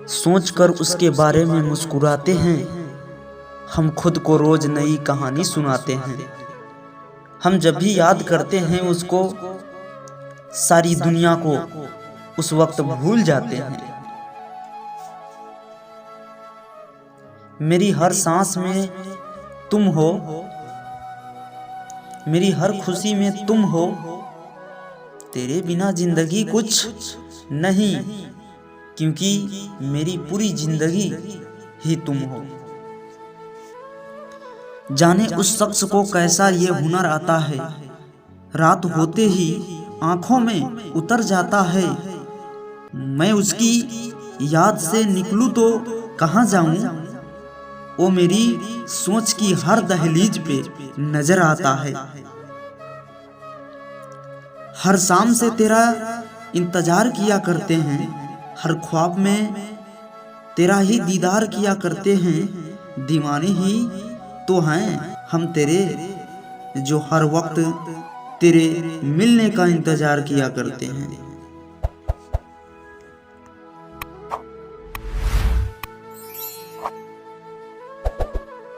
सोचकर उसके बारे में मुस्कुराते हैं। हम खुद को रोज नई कहानी सुनाते हैं। हम जब भी याद करते हैं उसको, सारी दुनिया को उस वक्त भूल जाते हैं। मेरी हर सांस में तुम हो, मेरी हर खुशी में तुम हो। तेरे बिना जिंदगी कुछ नहीं, क्योंकि मेरी पूरी जिंदगी ही तुम हो। जाने उस शख्स को कैसा ये हुनर आता है, रात होते ही आंखों में उतर जाता है। मैं उसकी याद से निकलूं तो कहाँ जाऊं, वो मेरी सोच की हर दहलीज पे नजर आता है। हर शाम से तेरा इंतजार किया करते हैं, हर ख्वाब में तेरा ही दीदार किया करते हैं। दीवाने ही तो हैं हम तेरे, जो हर वक्त तेरे मिलने का इंतजार किया करते हैं।